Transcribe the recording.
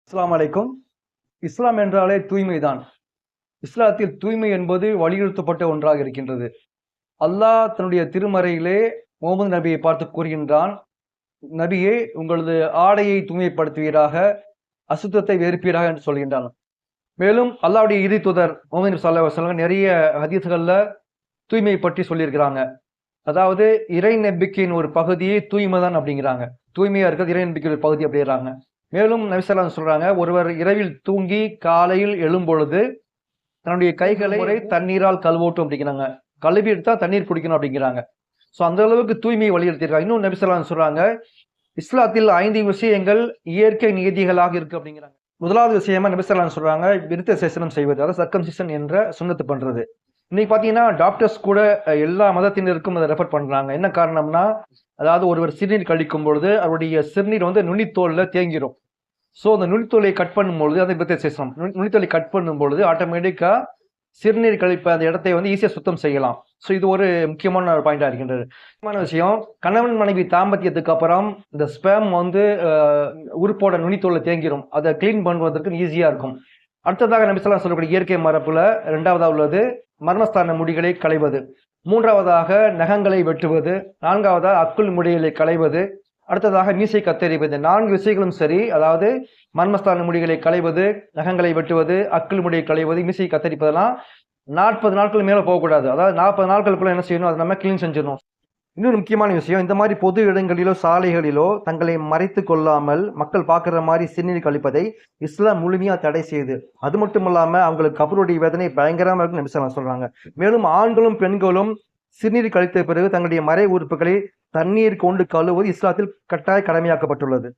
அஸ்ஸலாமு அலைக்கும். இஸ்லாம் என்றாலே தூய்மைதான். இஸ்லாத்தில் தூய்மை என்பது வலியுறுத்தப்பட்ட ஒன்றாக இருக்கின்றது. அல்லாஹ் தன்னுடைய திருமறையிலே முகமது நபியை பார்த்து கூறுகின்றான், நபியே உங்களது ஆடையை தூய்மைப்படுத்துவீராக, அசுத்தத்தை வெறுப்பீராக என்று சொல்கின்றான். மேலும் அல்லாஹ்வுடைய இறுதி தூதர் முகமது நபி ஸல்லல்லாஹு அலைஹி வஸல்லம் நிறைய ஹதீஸ்கள்ல தூய்மை பற்றி சொல்லியிருக்கிறாங்க. அதாவது இறை நம்பிக்கையின் ஒரு பகுதியே தூய்மை தான் அப்படிங்கிறாங்க. தூய்மையா இருக்கிறது இறை நம்பிக்கையின் ஒரு பகுதி அப்படிங்கிறாங்க. மேலும் நபி ஸல்லல்லாஹு அலைஹி வஸல்லம் சொல்றாங்க, ஒருவர் இரவில் தூங்கி காலையில் எழும்பொழுது தன்னுடைய கைகளை தண்ணீரால் கழுவட்டும் அப்படிங்கிறாங்க. கழுவி எடுத்தா தண்ணீர் குடிக்கணும் அப்படிங்கிறாங்க. ஸோ அந்த அளவுக்கு தூய்மையை வலியுறுத்தியிருக்காங்க. இன்னும் நபி ஸல்லல்லாஹு அலைஹி வஸல்லம் சொல்றாங்க, இஸ்லாத்தில் 5 விஷயங்கள் இயற்கை நியதிகளாக இருக்கு அப்படிங்கிறாங்க. முதலாவது விஷயமா நபி ஸல்லல்லாஹு அலைஹி வஸல்லம் சொல்றாங்க, விருத்த சேசனம் செய்வது, அதாவது சர்க்கம்சிஷன் என்ற சுன்னத்து பண்றது. இன்னைக்கு பாத்தீங்கன்னா டாக்டர்ஸ் கூட எல்லா மதத்தினருக்கும் அதை ரெஃபர் பண்றாங்க. என்ன காரணம்னா, அதாவது ஒருவர் சிறுநீர் கழிக்கும் பொழுது அவருடைய சிறுநீர் நுனித்தோல்ல தேங்கிரும். ஸோ அந்த நுனித்தோலை கட் பண்ணும்பொழுது அது விருத்த சேசனம். நுனித்தோலை கட் பண்ணும்பொழுது ஆட்டோமேட்டிக்கா சிறுநீர் கழிப்ப அந்த இடத்தை ஈஸியா சுத்தம் செய்யலாம். ஸோ இது ஒரு முக்கியமான ஒரு பாயிண்டா இருக்கின்றது. முக்கியமான விஷயம், கணவன் மனைவி தாம்பத்தியத்துக்கு அப்புறம் இந்த ஸ்பேம் உறுப்போட நுனித்தோல்ல தேங்கிரும். அதை கிளீன் பண்ணுவதற்கு ஈஸியா இருக்கும். அடுத்ததாக நபி ஸல்லல்லாஹு அலைஹி வஸல்லம் சொல்லக்கூடிய இயற்கை மரபுல 2வதா உள்ளது மர்மஸ்தான முடிகளை களைவது, 3வதாக நகங்களை வெட்டுவது, 4வதாக அக்குள் முடிகளை களைவது, அடுத்ததாக மீசை கத்தரிப்பது. 4 விஷயங்களும் சரி, அதாவது மர்மஸ்தான முடிகளை களைவது, நகங்களை வெட்டுவது, அக்குள் முடியை களைவது, மீசை கத்தரிப்பதெல்லாம் 40 நாட்கள் மேல போகக்கூடாது. அதாவது 40 நாட்களுக்குள்ள என்ன செய்யணும், அதை நம்ம கிளீன் செஞ்சிடணும். இன்னொரு முக்கியமான விஷயம், இந்த மாதிரி பொது இடங்களிலோ சாலைகளிலோ தங்களை மறைத்து கொள்ளாமல் மக்கள் பார்க்குற மாதிரி சிறுநீர் கழிப்பதை இஸ்லாம் முழுமையா தடை செய்யுது. அது மட்டும் இல்லாம அவங்களுக்கு கபருடைய வேதனை பயங்கரமா இருக்குன்னு நபி ஸல்லல்லாஹு அலைஹி வஸல்லம் சொல்றாங்க. மேலும் ஆண்களும் பெண்களும் சிறுநீர் கழித்த பிறகு தங்களுடைய மறை உறுப்புகளை தண்ணீர் கொண்டு கழுவுவது இஸ்லாத்தில் கட்டாய கடமையாக்கப்பட்டுள்ளது.